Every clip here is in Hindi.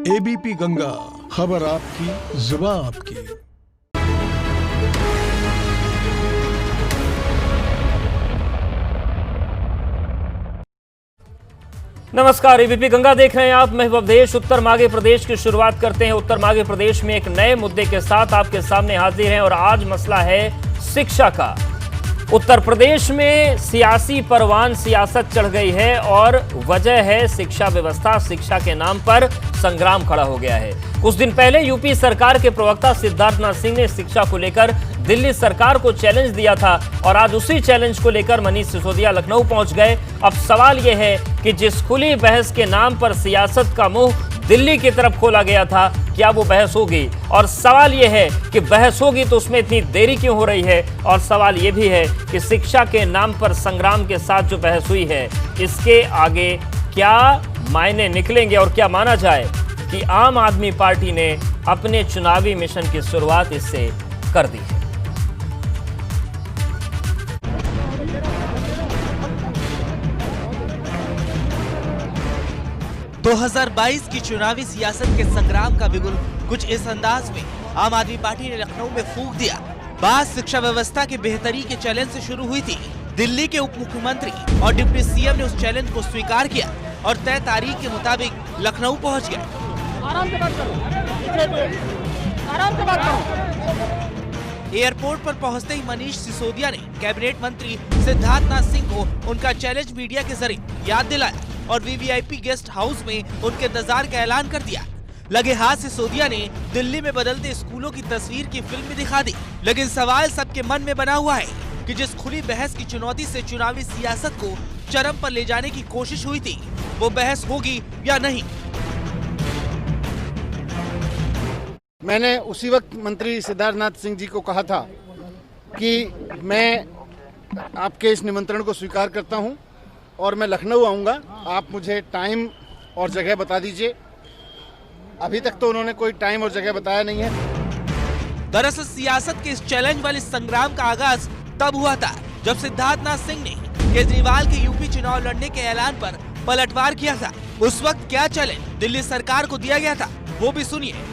एबीपी गंगा, खबर आपकी, जुबान आपकी। नमस्कार, एबीपी गंगा देख रहे हैं आप। मैं अवधेश। उत्तर माघे प्रदेश की शुरुआत करते हैं। उत्तर माघे प्रदेश में एक नए मुद्दे के साथ आपके सामने हाजिर हैं और आज मसला है शिक्षा का। उत्तर प्रदेश में सियासी परवान सियासत चढ़ गई है और वजह है शिक्षा व्यवस्था। शिक्षा के नाम पर संग्राम खड़ा हो गया है। कुछ दिन पहले यूपी सरकार के प्रवक्ता सिद्धार्थनाथ सिंह ने शिक्षा को लेकर दिल्ली सरकार को चैलेंज दिया था और आज उसी चैलेंज को लेकर मनीष सिसोदिया लखनऊ पहुंच गए। अब सवाल यह है कि जिस खुली बहस के नाम पर सियासत का मुंह दिल्ली की तरफ खोला गया था, क्या वो बहस होगी? और सवाल यह है कि बहस होगी तो उसमें इतनी देरी क्यों हो रही है? और सवाल यह भी है कि शिक्षा के नाम पर संग्राम के साथ जो बहस हुई है, इसके आगे क्या मायने निकलेंगे और क्या माना जाए कि आम आदमी पार्टी ने अपने चुनावी मिशन की शुरुआत इससे कर दी है। 2022 की चुनावी सियासत के संग्राम का बिगुल कुछ इस अंदाज में आम आदमी पार्टी ने लखनऊ में फूंक दिया। बात शिक्षा व्यवस्था के बेहतरी के चैलेंज से शुरू हुई थी। दिल्ली के उप मुख्यमंत्री और डिप्टी सीएम ने उस चैलेंज को स्वीकार किया और तय तारीख के मुताबिक लखनऊ पहुंच गए। आराम से बात करो। एयरपोर्ट पर पहुंचते ही मनीष सिसोदिया ने कैबिनेट मंत्री सिद्धार्थनाथ सिंह को उनका चैलेंज मीडिया के जरिए याद दिलाया और वीवीआईपी गेस्ट हाउस में उनके इंतजार का ऐलान कर दिया। लगे हाथ सिसोदिया ने दिल्ली में बदलते स्कूलों की तस्वीर की फिल्म दिखा दी। लेकिन सवाल सबके मन में बना हुआ है कि जिस खुली बहस की चुनौती से चुनावी सियासत को चरम पर ले जाने की कोशिश हुई थी, वो बहस होगी या नहीं। मैंने उसी वक्त मंत्री सिद्धार्थनाथ सिंह जी को कहा था कि मैं आपके इस निमंत्रण को स्वीकार करता हूं और मैं लखनऊ आऊंगा। आप मुझे टाइम और जगह बता दीजिए। अभी तक तो उन्होंने कोई टाइम और जगह बताया नहीं है। दरअसल सियासत के इस चैलेंज वाले संग्राम का आगाज तब हुआ था जब सिद्धार्थनाथ सिंह ने केजरीवाल के यूपी चुनाव लड़ने के ऐलान पर पलटवार किया था। उस वक्त क्या चैलेंज दिल्ली सरकार को दिया गया था, वो भी सुनिए।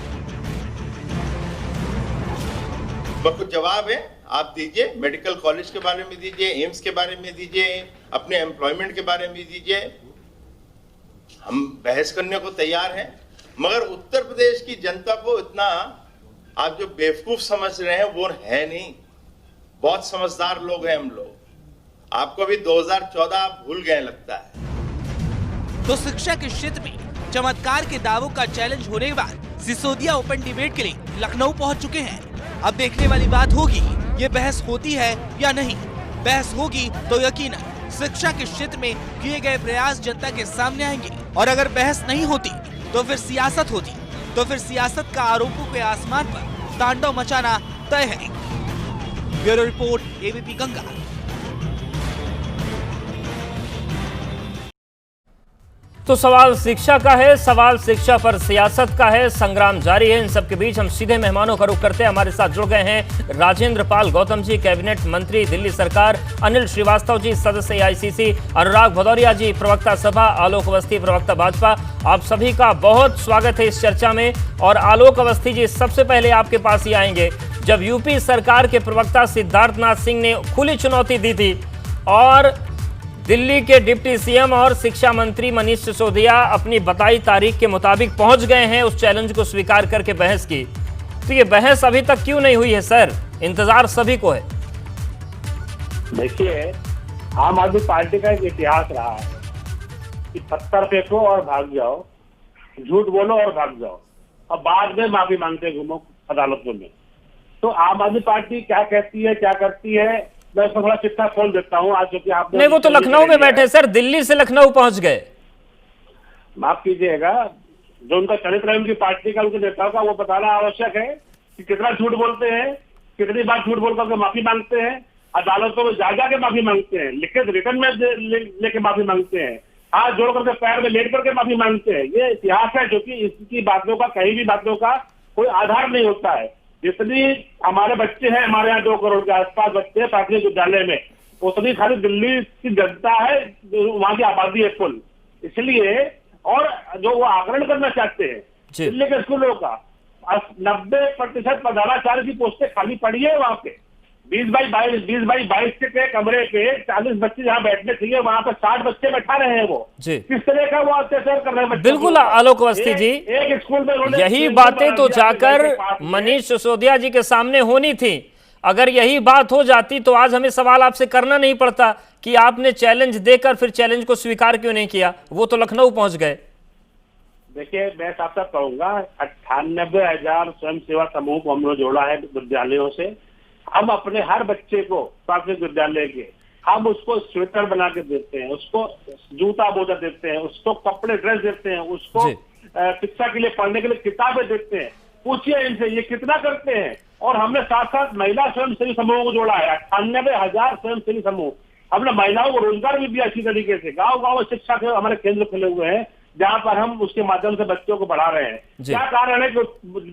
कुछ जवाब है, आप दीजिए। मेडिकल कॉलेज के बारे में दीजिए, एम्स के बारे में दीजिए, अपने एम्प्लॉयमेंट के बारे में दीजिए। हम बहस करने को तैयार हैं, मगर उत्तर प्रदेश की जनता को इतना आप जो बेवकूफ समझ रहे हैं वो है नहीं। बहुत समझदार लोग हैं हम लोग। आपको भी 2014 आप भूल गए लगता है। तो शिक्षा के क्षेत्र में चमत्कार के दावों का चैलेंज होने के बाद सिसोदिया ओपन डिबेट के लिए लखनऊ पहुंच चुके हैं। अब देखने वाली बात होगी ये बहस होती है या नहीं। बहस होगी तो यकीनन शिक्षा के क्षेत्र में किए गए प्रयास जनता के सामने आएंगे और अगर बहस नहीं होती तो फिर सियासत होती। तो फिर सियासत का आरोपों के आसमान पर तांडव मचाना तय है। Bureau report, ABP Ganga. तो सवाल शिक्षा का है, सवाल शिक्षा पर सियासत का है। संग्राम जारी है। इन सबके बीच हम सीधे मेहमानों का रुख करते हैं। हमारे साथ जुड़ गए हैं राजेंद्र पाल गौतम जी, कैबिनेट मंत्री दिल्ली सरकार, अनिल श्रीवास्तव जी, सदस्य एआईसीसी, अनुराग भदौरिया जी, प्रवक्ता सभा, आलोक अवस्थी, प्रवक्ता भाजपा। आप सभी का बहुत स्वागत है इस चर्चा में। और आलोक अवस्थी जी, सबसे पहले आपके पास ही आएंगे। जब यूपी सरकार के प्रवक्ता सिद्धार्थनाथ सिंह ने खुली चुनौती दी थी और दिल्ली के डिप्टी सीएम और शिक्षा मंत्री मनीष सिसोदिया अपनी बताई तारीख के मुताबिक पहुंच गए हैं उस चैलेंज को स्वीकार करके बहस की, तो ये बहस अभी तक क्यों नहीं हुई है सर? इंतजार सभी को है। देखिए, आम आदमी पार्टी का एक इतिहास रहा है कि पत्थर फेंको और भाग जाओ, झूठ बोलो और भाग जाओ, और बाद में माफी मांगते घूमो अदालतों में। तो आम आदमी पार्टी क्या कहती है, क्या करती है, मैं उसको थोड़ा चिट्ठा खोल देता हूँ। आज क्योंकि आप नहीं, वो तो लखनऊ में बैठे सर, दिल्ली से लखनऊ पहुंच गए। माफ कीजिएगा, जो उनका चरित्र है उनकी पार्टी का, उनके नेताओं का, वो बताना आवश्यक है कि कितना झूठ बोलते हैं, कितनी बार झूठ बोल करके माफी मांगते हैं, अदालतों में जा के माफी मांगते हैं, लिखित रिटर्न में लेके माफी मांगते हैं, हाथ जोड़ करके पैर में लेट करके माफी मांगते हैं। ये इतिहास है जो कि इसकी बातों का, कहीं भी बातों का कोई आधार नहीं होता है। जितनी हमारे बच्चे हैं, हमारे यहाँ 2 करोड़ के आसपास बच्चे हैं प्राथमिक विद्यालय में, उतनी सारी दिल्ली की जनता है, वहां की आबादी है कुल। इसलिए और जो वो आकलन करना चाहते हैं जी। दिल्ली के स्कूलों का 90% प्रधानाचार्य की पोस्टें खाली पड़ी है वहां पे। 20 बाई 22 के कमरे पे 40 बच्चे जहाँ बैठने चाहिए वहां पे 60 बच्चे बैठा रहे हैं वो। जी। किस तरह का वो अत्याचार कर रहे हैं बच्चों बिल्कुल के ऊपर? आलोक अवस्थी जी, एक स्कूल में उन्होंने यही बातें तो जाकर मनीष सिसोदिया जी के सामने होनी थी। अगर यही बात हो जाती तो आज हमें सवाल आपसे करना नहीं पड़ता कि आपने चैलेंज देकर फिर चैलेंज को स्वीकार क्यों नहीं किया। वो तो लखनऊ पहुंच गए। देखिए, मैं साफ साफ कहूंगा 98,000 स्वयं सेवा समूह को हमने जोड़ा है विद्यालयों से। हम अपने हर बच्चे को प्राथमिक विद्यालय के हम उसको स्वेटर बना के देते हैं, उसको जूता मोजा देते हैं, उसको कपड़े ड्रेस देते हैं, उसको शिक्षा के लिए पढ़ने के लिए किताबें देते हैं। पूछिए इनसे ये कितना करते हैं। और हमने साथ साथ महिला स्वयंसेवी समूहों को जोड़ा है। 98,000 स्वयंसेवी समूह। हमने महिलाओं को रोजगार भी दिया अच्छी तरीके से। गाँव गाँव शिक्षा के हमारे केंद्र खुले हुए हैं जहां पर हम उसके माध्यम से बच्चों को पढ़ा रहे हैं। क्या कारण है कि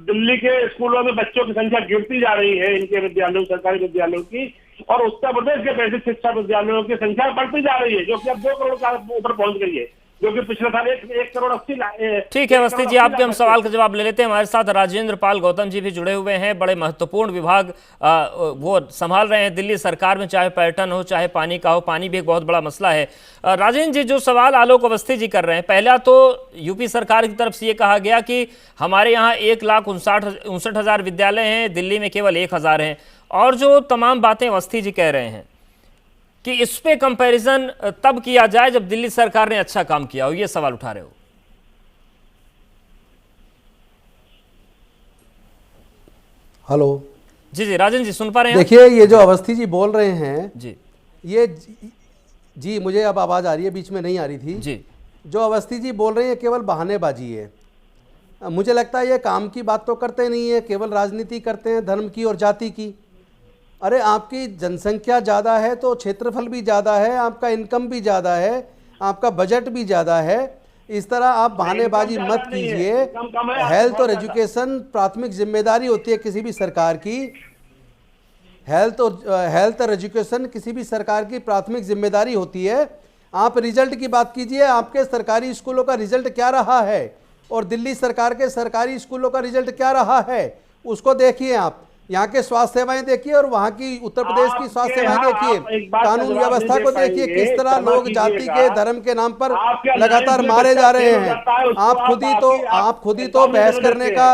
दिल्ली के स्कूलों में बच्चों की संख्या गिरती जा रही है, इनके विद्यालयों, सरकारी विद्यालयों की, और उत्तर प्रदेश के बेसिक शिक्षा विद्यालयों की संख्या बढ़ती जा रही है, जो कि अब 2 करोड़ का ऊपर पहुंच गई है, जो कि पिछले साल 1 करोड़ 80 लाख। ठीक है अवस्थी जी, आपके हम सवाल का जवाब ले लेते हैं। हमारे साथ राजेंद्र पाल गौतम जी भी जुड़े हुए हैं, बड़े महत्वपूर्ण विभाग वो संभाल रहे हैं दिल्ली सरकार में, चाहे पर्यटन हो चाहे पानी का हो। पानी भी एक बहुत बड़ा मसला है। राजेंद्र जी, जो सवाल आलोक अवस्थी जी कर रहे हैं, पहला तो यूपी सरकार की तरफ से ये कहा गया कि हमारे यहाँ 1,59,000 विद्यालय हैं, दिल्ली में केवल 1,000 हैं, और जो तमाम बातें अवस्थी जी कह रहे हैं कि इस पे कंपैरिजन तब किया जाए जब दिल्ली सरकार ने अच्छा काम किया हो, ये सवाल उठा रहे हो। हेलो जी जी राजन जी, सुन पा रहे हैं? देखिए, ये जो अवस्थी जी बोल रहे हैं जी, ये जी मुझे अब आवाज़ आ रही है, बीच में नहीं आ रही थी जी। जो अवस्थी जी बोल रहे हैं केवल बहानेबाजी है। मुझे लगता है ये काम की बात तो करते नहीं है, केवल राजनीति करते हैं धर्म की और जाति की। अरे आपकी जनसंख्या ज़्यादा है तो क्षेत्रफल भी ज़्यादा है, आपका इनकम भी ज़्यादा है, आपका बजट भी ज़्यादा है। इस तरह आप बहानेबाजी मत कीजिए। हेल्थ और एजुकेशन प्राथमिक जिम्मेदारी होती है किसी भी सरकार की। हेल्थ और एजुकेशन किसी भी सरकार की प्राथमिक जिम्मेदारी होती है। आप रिजल्ट की बात कीजिए, आपके सरकारी स्कूलों का रिजल्ट क्या रहा है और दिल्ली सरकार के सरकारी स्कूलों का रिजल्ट क्या रहा है, उसको देखिए। आप यहाँ के स्वास्थ्य सेवाएं देखिए और वहाँ की उत्तर प्रदेश की स्वास्थ्य सेवाएं देखिए, कानून व्यवस्था को देखिए, किस तरह लोग जाति के धर्म के नाम पर लगातार मारे जा रहे हैं। आप खुद ही तो बहस करने का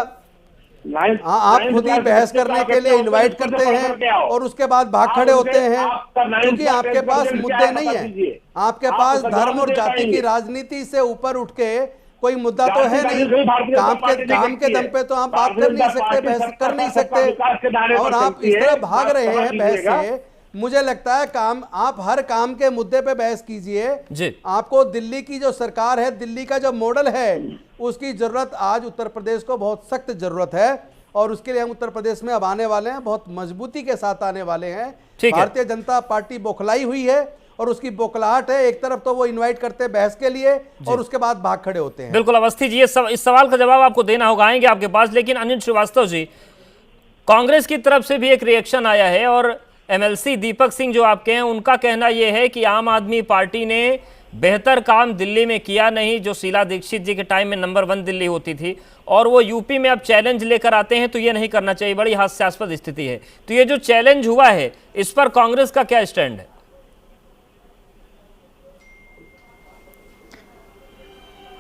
आप खुद ही बहस करने के लिए इनवाइट करते हैं और उसके बाद भाग खड़े होते हैं, क्योंकि आपके पास मुद्दे नहीं है। आपके पास धर्म और जाति की राजनीति से ऊपर उठ के कोई मुद्दा तो है नहीं। काम के दम पे तो आप बात कर नहीं सकते, बहस कर नहीं सकते, और आप इस तरह भाग रहे हैं बहस से। मुझे लगता है आप हर काम के मुद्दे पे बहस कीजिए। आपको दिल्ली की जो सरकार है, दिल्ली का जो मॉडल है, उसकी जरूरत आज उत्तर प्रदेश को बहुत सख्त जरूरत है, और उसके लिए हम उत्तर प्रदेश में अब आने वाले हैं, बहुत मजबूती के साथ आने वाले हैं। भारतीय जनता पार्टी बौखलाई हुई है और उसकी बौखलाहट है। एक तरफ तो वो इनवाइट करते हैं बहस के लिए और उसके बाद भाग खड़े होते हैं। बिल्कुल अवस्थी जी, इस सवाल का जवाब आपको देना होगा, आएंगे आपके पास। लेकिन अनिल श्रीवास्तव जी, कांग्रेस की तरफ से भी एक रिएक्शन आया है और एमएलसी दीपक सिंह जो आपके हैं, उनका कहना यह है कि आम आदमी पार्टी ने बेहतर काम दिल्ली में किया नहीं, जो शीला दीक्षित जी के टाइम में नंबर 1 दिल्ली होती थी, और वो यूपी में अब चैलेंज लेकर आते हैं तो ये नहीं करना चाहिए। बड़ी हास्यास्पद स्थिति है। तो ये जो चैलेंज हुआ है, इस पर कांग्रेस का क्या स्टैंड है?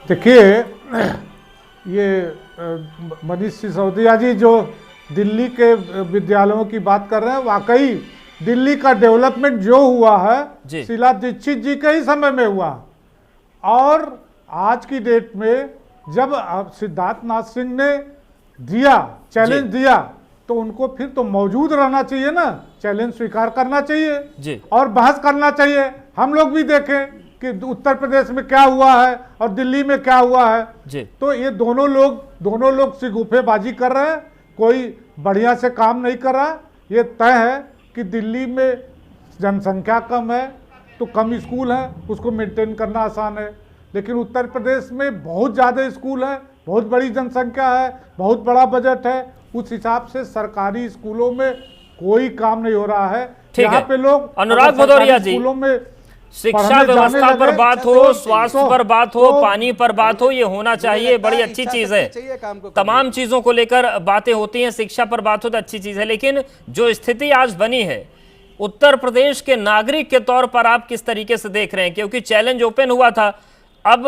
देखिए, ये मनीष सिसोदिया जी जो दिल्ली के विद्यालयों की बात कर रहे हैं, वाकई दिल्ली का डेवलपमेंट जो हुआ है शीला दीक्षित जी के ही समय में हुआ। और आज की डेट में जब सिद्धार्थ नाथ सिंह ने चैलेंज दिया तो उनको फिर तो मौजूद रहना चाहिए ना, चैलेंज स्वीकार करना चाहिए और बहस करना चाहिए। हम लोग भी देखें कि उत्तर प्रदेश में क्या हुआ है और दिल्ली में क्या हुआ है। तो ये दोनों लोग सिगुफेबाजी कर रहे हैं, कोई बढ़िया से काम नहीं कर रहा। ये तय है कि दिल्ली में जनसंख्या कम है तो कम स्कूल है, उसको मेंटेन करना आसान है, लेकिन उत्तर प्रदेश में बहुत ज़्यादा स्कूल है, बहुत बड़ी जनसंख्या है, बहुत बड़ा बजट है, उस हिसाब से सरकारी स्कूलों में कोई काम नहीं हो रहा है। यहाँ पे लोग अनुराग भदौरिया जी, स्कूलों में शिक्षा पढ़ने जाने व्यवस्था पर लगे। बात हो, स्वास्थ्य पर बात हो, पानी पर बात हो, ये होना चाहिए, बड़ी अच्छी चीज है। तमाम चीजों को लेकर बातें होती हैं, शिक्षा पर बात हो तो अच्छी चीज है। लेकिन जो स्थिति आज बनी है, उत्तर प्रदेश के नागरिक के तौर पर आप किस तरीके से देख रहे हैं? क्योंकि चैलेंज ओपन हुआ था, अब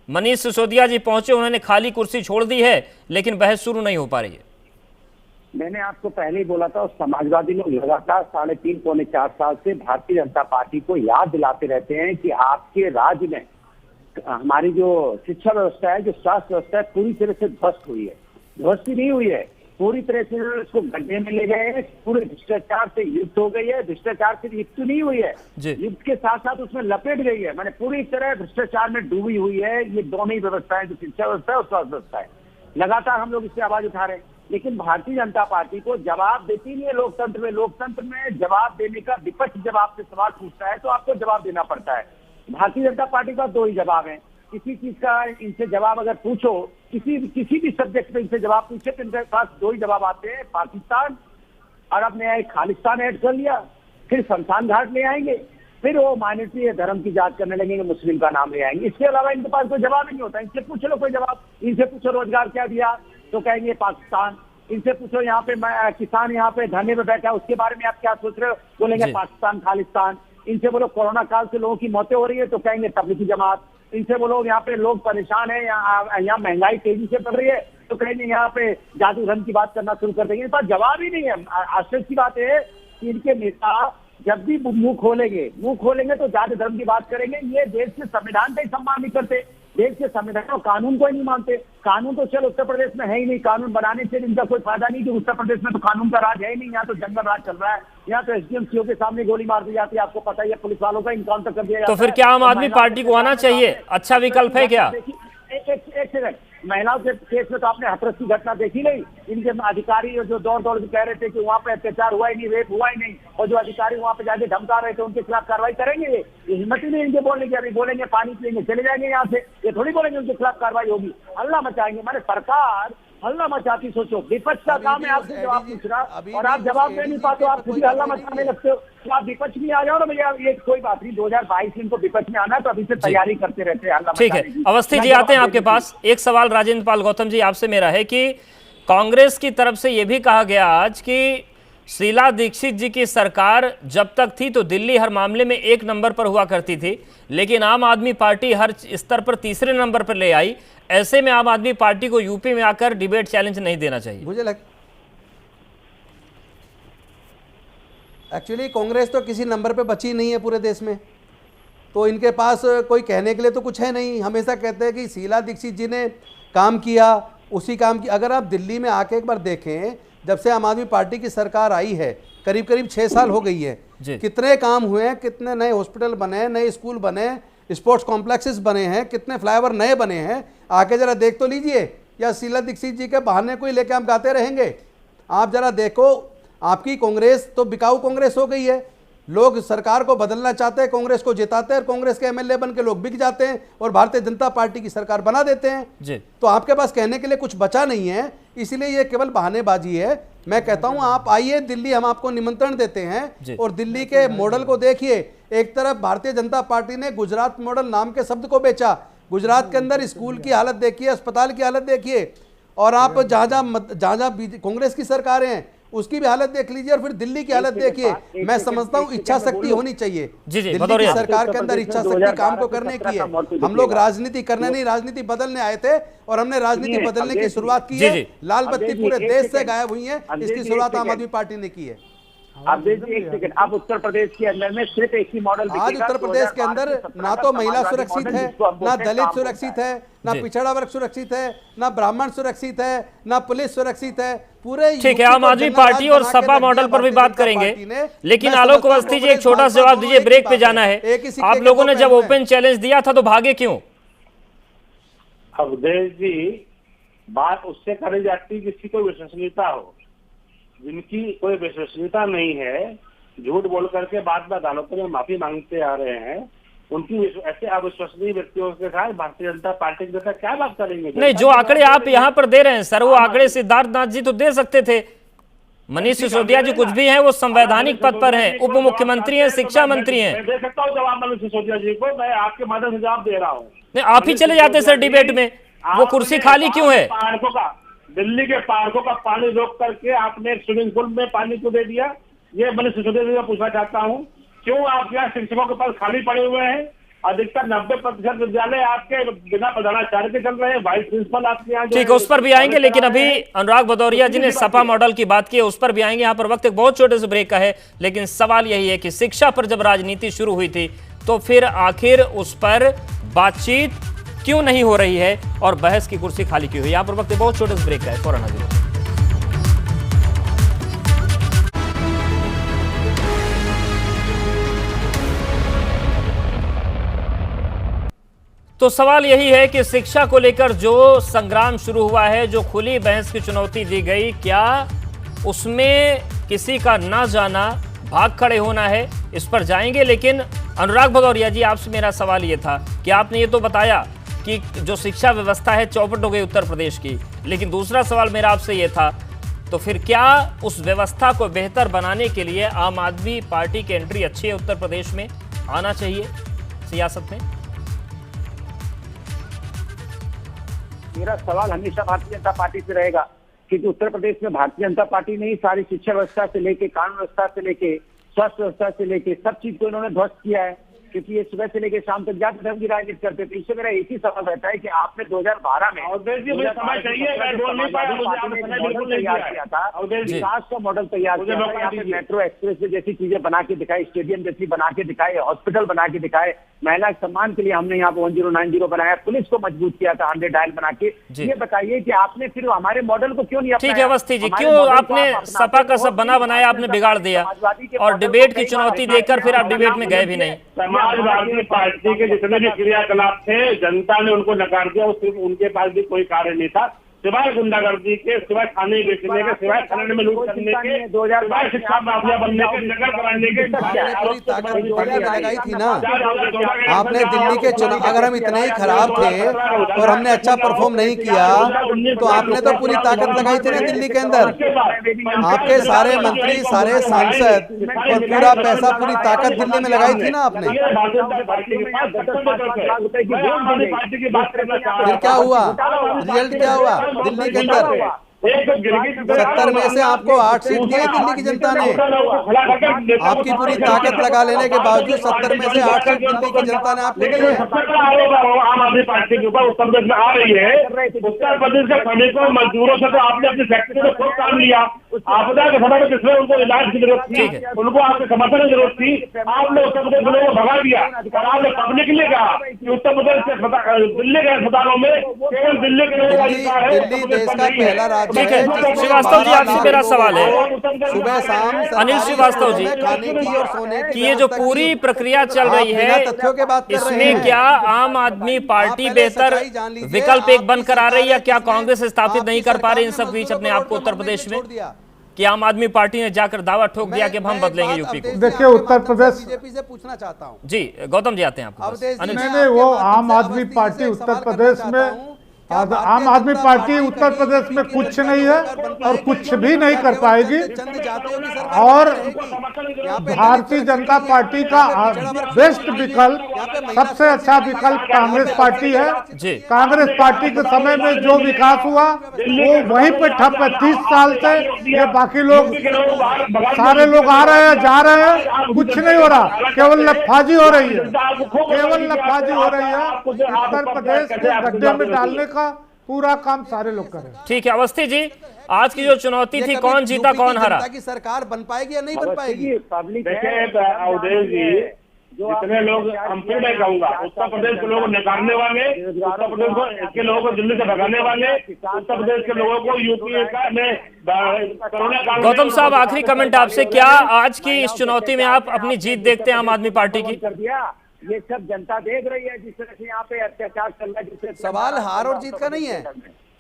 मनीष सिसोदिया जी पहुंचे, उन्होंने खाली कुर्सी छोड़ दी है, लेकिन बहस शुरू नहीं हो पा रही है। मैंने आपको पहले ही बोला था, और समाजवादी लोग लगातार 3.5 पौने 4 साल से भारतीय जनता पार्टी को याद दिलाते रहते हैं कि आपके राज्य में हमारी जो शिक्षा व्यवस्था है, जो स्वास्थ्य व्यवस्था है, पूरी तरह से ध्वस्त हुई है। ध्वस्त ही नहीं हुई है, पूरी तरह से इसको गड्ढे में ले गए हैं, पूरे भ्रष्टाचार से युक्त हो गई है। भ्रष्टाचार से युक्त नहीं हुई है, युक्त के साथ साथ उसमें लपेट गई है, माने पूरी तरह भ्रष्टाचार में डूबी हुई है। ये दोनों ही व्यवस्थाएं, जो शिक्षा व्यवस्था है और स्वास्थ्य व्यवस्था है, लगातार हम लोग इससे आवाज उठा रहे हैं। लेकिन भारतीय जनता पार्टी को जवाब देती नहीं है लोकतंत्र में। लोकतंत्र में जवाब देने का, विपक्ष जब आपसे सवाल पूछता है तो आपको जवाब देना पड़ता है। भारतीय जनता पार्टी का 2 ही जवाब है। किसी चीज का इनसे जवाब अगर पूछो, किसी भी सब्जेक्ट पे इनसे जवाब पूछे तो इनके पास 2 ही जवाब आते हैं, पाकिस्तान, और अब नया एक खालिस्तान ऐड कर लिया, फिर शमशान घाट ले आएंगे, फिर वो माइनॉरिटी धर्म की जांच करने लगेंगे, मुस्लिम का नाम ले आएंगे। इसके अलावा इनके पास कोई जवाब ही नहीं होता। इनसे पूछ लो कोई जवाब, इनसे पूछो रोजगार क्या दिया तो कहेंगे पाकिस्तान। इनसे पूछो यहाँ पे किसान यहाँ पे धरने पे बैठा है, उसके बारे में आप क्या सोच रहे हो, बोलेंगे पाकिस्तान, खालिस्तान। इनसे बोलो कोरोना काल से लोगों की मौतें हो रही है तो कहेंगे तबलीगी जमात। इनसे बोलो यहाँ पे लोग परेशान है, यहाँ महंगाई तेजी से बढ़ रही है तो कहेंगे यहाँ पे जादू धर्म की बात करना शुरू कर देंगे। इनके पास जवाब ही नहीं है। आश्चर्य की बात है कि इनके नेता जब भी मुंह खोलेंगे तो जाति धर्म की बात करेंगे। ये देश के संविधान का ही सम्मान नहीं करते, देश के संविधान और कानून को ही नहीं मानते। कानून तो चलो उत्तर प्रदेश में है ही नहीं, कानून बनाने से इनका कोई फायदा नहीं कि उत्तर प्रदेश में तो कानून का राज है ही नहीं। यहाँ तो जंगल राज चल रहा है, यहाँ तो एसडीएम सीओ के सामने गोली मार दी जाती है, आपको पता ही है, पुलिस वालों का इनकाउंटर कर दिया जाता है। तो फिर क्या आम आदमी पार्टी को आना चाहिए? अच्छा विकल्प है क्या? एक सेकंड, महिलाओं के केस में तो आपने हाथरस की घटना देखी नहीं। इनके अधिकारी जो दौड़ के कह रहे थे कि वहाँ पे अत्याचार हुआ ही नहीं, रेप हुआ ही नहीं, और जो अधिकारी वहाँ पे जाके धमका रहे थे उनके खिलाफ कार्रवाई करेंगे। ये हिम्मत ही नहीं इनके बोलने की। अभी बोलेंगे पानी पिएंगे चले जाएंगे यहाँ से, ये थोड़ी बोलेंगे उनके खिलाफ कार्रवाई होगी, हल्ला मचाएंगे। माने सरकार हल्ला मचाती, सोचो विपक्ष का काम है आपसे जवाब पूछना, और आप जवाब दे नहीं पाते, आप खुद ही हल्ला मचाने लगते हो। तो आप विपक्ष में आ जाओ ना भैया, ये कोई बात नहीं, 2022 में इनको विपक्ष में आना है तो अभी से तैयारी करते रहते हैं हल्ला। ठीक है, अवस्थी जी आते हैं आपके पास। एक सवाल राजेंद्र पाल गौतम जी आपसे मेरा है कि कांग्रेस की तरफ से यह भी कहा गया आज कि शीला दीक्षित जी की सरकार जब तक थी तो दिल्ली हर मामले में 1 नंबर पर हुआ करती थी, लेकिन आम आदमी पार्टी हर स्तर पर 3रे नंबर पर ले आई। ऐसे में आम आदमी पार्टी को यूपी में आकर डिबेट चैलेंज नहीं देना चाहिए। मुझे एक्चुअली कांग्रेस तो किसी नंबर पे बची नहीं है पूरे देश में, तो इनके पास कोई कहने के लिए तो कुछ है नहीं। हमेशा कहते हैं कि शीला दीक्षित जी ने काम किया, उसी काम की। अगर आप दिल्ली में आके एक बार देखें, जब से आम आदमी पार्टी की सरकार आई है, करीब 6 साल हो गई है, कितने काम हुए हैं, कितने नए हॉस्पिटल बने, नए स्कूल बने, स्पोर्ट्स कॉम्प्लेक्सेस बने हैं, कितने फ्लाईओवर नए बने हैं, आके जरा देख तो लीजिए। या शीला दीक्षित जी के बहाने को ही लेके हम गाते रहेंगे? आप जरा देखो, आपकी कांग्रेस तो बिकाऊ कांग्रेस हो गई है। लोग सरकार को बदलना चाहते हैं, कांग्रेस को जिताते हैं, और कांग्रेस के एमएलए बन के लोग बिक जाते हैं और भारतीय जनता पार्टी की सरकार बना देते हैं। तो आपके पास कहने के लिए कुछ बचा नहीं है, इसलिए ये केवल बहानेबाजी है। मैं कहता हूं आप आइए दिल्ली, हम आपको निमंत्रण देते हैं, और दिल्ली के मॉडल को देखिए। एक तरफ भारतीय जनता पार्टी ने गुजरात मॉडल नाम के शब्द को बेचा। गुजरात के अंदर स्कूल की हालत देखिए, अस्पताल की हालत देखिए, और आप जहां जहां कांग्रेस की सरकारें हैं उसकी भी हालत देख लीजिए, और फिर दिल्ली की हालत देखिए। मैं समझता हूँ इच्छा शक्ति होनी चाहिए दिल्ली की सरकार के अंदर, इच्छा शक्ति काम को करने की है। हम लोग राजनीति करने नहीं, राजनीति बदलने आए थे, और हमने राजनीति बदलने की शुरुआत की है। लाल बत्ती पूरे देश से गायब हुई है, इसकी शुरुआत आम आदमी पार्टी ने की है। आप देखिए एक सेकंड, आप उत्तर प्रदेश के अंदर में सिर्फ एक ही मॉडल आज उत्तर प्रदेश के अंदर ना तो महिला सुरक्षित है, ना दलित सुरक्षित है, ना पिछड़ा वर्ग सुरक्षित है, ना ब्राह्मण सुरक्षित है, ना पुलिस सुरक्षित है। पूरे ठीक है, आम आदमी पार्टी और सपा मॉडल पर भी बात करेंगे, लेकिन आलोक अवस्थी जी एक छोटा सा जवाब दीजिए, ब्रेक पे जाना है। आप लोगों ने जब ओपन चैलेंज दिया था तो भागे क्यों? अवधेश जी, बात उससे करी जाती किसी को विश्वसनीयता हो, जिनकी कोई विश्वसनीयता नहीं है, झूठ बोल करके बाद में अदालतों में माफी मांगते आ रहे हैं, उनकी ऐसे अविश्वसनीय व्यक्तियों के साथ भारतीय जनता पार्टी के जैसा क्या बात करेंगे? नहीं, जो आंकड़े आप यहाँ पर दे रहे हैं सर, वो आंकड़े सिद्धार्थनाथ जी तो दे सकते थे। मनीष सिसोदिया जी कुछ भी हैं, वो संवैधानिक पद पर हैं, उप मुख्यमंत्री हैं, शिक्षा मंत्री हैं। मैं दे सकता हूँ जवाब मनीष सिसोदिया जी को, मैं आपके माध्यम से जवाब दे रहा हूँ। नहीं, आप ही चले जाते सर डिबेट में, वो कुर्सी खाली क्यों है? पार्कों का, दिल्ली के पार्कों का पानी रोक करके आपने एक स्विमिंग पूल में पानी क्यों दे दिया? ये मनीष सिसोदिया जी को पूछना चाहता हूँ। क्यों आपके यहाँ शिक्षकों के पास खाली पड़े हुए हैं? अधिकतर 90% विद्यालय आपके बिना प्रधानाचार्य के चल रहे हैं, वाइस प्रिंसिपल आपके यहाँ। ठीक है, उस पर भी आएंगे, लेकिन अभी अनुराग भदौरिया जी ने सपा मॉडल की बात की है, उस पर भी आएंगे। यहाँ पर वक्त एक बहुत छोटे से ब्रेक का है, लेकिन सवाल यही है कि शिक्षा पर जब राजनीति शुरू हुई थी तो फिर आखिर उस पर बातचीत क्यों नहीं हो रही है और बहस की कुर्सी खाली क्यों हुई? यहाँ पर वक्त एक बहुत छोटे से ब्रेक का है, फौरन हाजिर होते हैं। तो सवाल यही है कि शिक्षा को लेकर जो संग्राम शुरू हुआ है, जो खुली बहस की चुनौती दी गई, क्या उसमें किसी का ना जाना, भाग खड़े होना है? इस पर जाएंगे, लेकिन अनुराग भदौरिया जी, आपसे मेरा सवाल ये था कि आपने ये तो बताया कि जो शिक्षा व्यवस्था है चौपट हो गई उत्तर प्रदेश की, लेकिन दूसरा सवाल मेरा आपसे ये था, तो फिर क्या उस व्यवस्था को बेहतर बनाने के लिए आम आदमी पार्टी की एंट्री अच्छी है उत्तर प्रदेश में, आना चाहिए सियासत में? मेरा सवाल हमेशा भारतीय जनता पार्टी से रहेगा, क्योंकि उत्तर प्रदेश में भारतीय जनता पार्टी ने ही सारी शिक्षा व्यवस्था से लेके, कानून व्यवस्था से लेके, स्वास्थ्य व्यवस्था से लेके सब चीज को इन्होंने ध्वस्त किया है, क्योंकि ये सुबह से लेकर शाम तक जाति धर्म की राजनीति करते थे। इससे मेरा एक ही सवाल रहता है कि आपने 2012 में विकास का मॉडल तैयार किया था, यहाँ पे मेट्रो एक्सप्रेस जैसी चीजें बना के दिखाई, स्टेडियम जैसी बना के दिखाए, हॉस्पिटल बना के दिखाए, महिला सम्मान के लिए हमने यहाँ पे 1090 बनाया, पुलिस को मजबूत किया था 100 डायल बना के। ये बताइए कि आपने फिर हमारे मॉडल को क्यों नहीं अपनाया? ठीक है अवस्थी जी, क्यों आपने सपा का सब बना बनाया आपने बिगाड़ दिया और डिबेट की चुनौती देकर फिर आप डिबेट में गए भी नहीं? समाजवादी पार्टी के जितने भी क्रियाकलाप थे जनता ने उनको नकार दिया, सिर्फ उनके पास भी कोई कार्य नहीं था सिवाय गुंडागर्दी के, सिवाय खाने बेचने के, सिवाय खनन में लूट करने के, सिवाय शिक्षा माफिया बनने के, नगर कराने के। लगाई थी ना आपने दिल्ली के चुनाव, अगर हम इतने ही खराब थे और हमने अच्छा परफॉर्म नहीं किया तो आपने तो पूरी ताकत लगाई थी ना दिल्ली के अंदर। आपके सारे मंत्री, सारे सांसद और पूरा पैसा, पूरी ताकत दिल्ली में लगाई थी ना आपने। फिर क्या हुआ, रिजल्ट क्या हुआ दिल्ली के अंदर? 70 में से आपको 8 सीट दी है दिल्ली की जनता ने। आपकी पूरी ताकत लगा लेने के बावजूद 70 में से 8 सीट दिल्ली की जनता ने आपको दी है। आम आदमी पार्टी के ऊपर उत्तर प्रदेश में आ रही है। उत्तर प्रदेश के श्रमिकों मजदूरों से तो आपने अपनी फैक्ट्री में खूब काम लिया, आपदा के समय में जिसमें उनको इलाज की जरूरत थी, उनको आपके समर्थन की जरूरत थी, आपने उत्तर प्रदेश लोगों को भगा दिया और आपने पब्लिक के लिए कहा कि उत्तर प्रदेश के दिल्ली के अस्पतालों में केवल दिल्ली के लोगों का अधिकार है। दिल्ली देश का पहला राज्य ठीक है श्रीवास्तव जी, आपसे मेरा सवाल है, सुबह शाम अनिल श्रीवास्तव जी, खाने की और सोने की कि ये जो पूरी प्रक्रिया चल रही है तथ्यों के बात कर रहे इसमें हैं। क्या आम आदमी पार्टी बेहतर विकल्प एक बनकर आ रही है? क्या कांग्रेस स्थापित नहीं कर पा रही इन सब बीच अपने आप को उत्तर प्रदेश में? कि आम आदमी पार्टी ने जाकर दावा ठोक दिया कि अब हम बदलेंगे यूपी को? देखिए उत्तर प्रदेश बीजेपी से पूछना चाहता हूँ जी, गौतम जी आते हैं आपको। नहीं, वो आम आदमी पार्टी उत्तर प्रदेश में, आम आदमी पार्टी उत्तर प्रदेश में कुछ नहीं है और कुछ भी नहीं कर पाएगी। और भारतीय जनता पार्टी का बेस्ट विकल्प, सबसे अच्छा विकल्प कांग्रेस पार्टी है। कांग्रेस पार्टी के समय में जो विकास हुआ वो वहीं पे ठप है 30 साल से। ये बाकी लोग, सारे लोग आ रहे हैं, जा रहे हैं, कुछ नहीं हो रहा, केवल लफाजी हो रही है, केवल लफाजी हो रही है। उत्तर प्रदेश को गड्ढे में डालने का पूरा काम सारे लोग कर रहे हैं। ठीक है अवस्थी जी, आज की जो चुनौती थी, कौन जीता कौन हारा? की सरकार बन पाएगी या नहीं बन पाएगी? अवधेश जी, जितने लोग मैं कहूंगा उत्तर प्रदेश के लोगों को निकालने वाले, उत्तर प्रदेश के लोगों को दिल्ली से भगाने वाले, उत्तर प्रदेश के लोगों को यूपी का गौतम साहब, आखिरी कमेंट आपसे, क्या आज की इस चुनौती में आप अपनी जीत देखते हैं आम आदमी पार्टी की? ये सब जनता देख रही है जिस तरह से यहाँ पे अत्याचार चल रहा है। सवाल हार और जीत का नहीं है,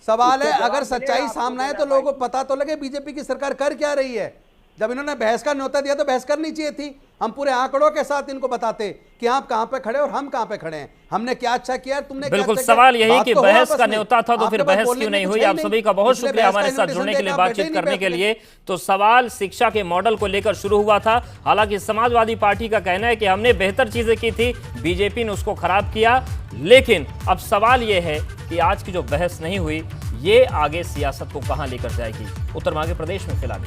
सवाल है अगर सच्चाई सामने आए तो लोगों को पता तो लगे बीजेपी की सरकार कर क्या रही है। जब इन्होंने बहस का न्योता दिया तो बहस करनी चाहिए थी। हम पूरे आंकड़ों के साथ इनको बताते कि आप कहां पे खड़े और हम कहां पे खड़े हैं, हमने क्या अच्छा किया, तुमने क्या बिल्कुल। अच्छा किया। सवाल यही बात कि तो हो बहस आपस का में। न्योता था तो फिर आपके पास बहस बोलने क्यों की नहीं कुछ हुई? है आप नहीं। सभी का बहुत इसलिए शुक्रिया बहस का हमारे साथ invitation जुड़ने के लिए, देकर बातचीत बैठे नहीं करने के अपने। लिए। तो सवाल शिक्षा के मॉडल को लेकर शुरू हुआ था। हालांकि समाजवादी पार्टी का कहना है कि हमने बेहतर चीजें की थी, बीजेपी ने उसको खराब किया। लेकिन अब सवाल यह है कि आज की जो बहस नहीं हुई, ये आगे सियासत को कहां लेकर जाएगी। उत्तर मध्य प्रदेश में फिलहाल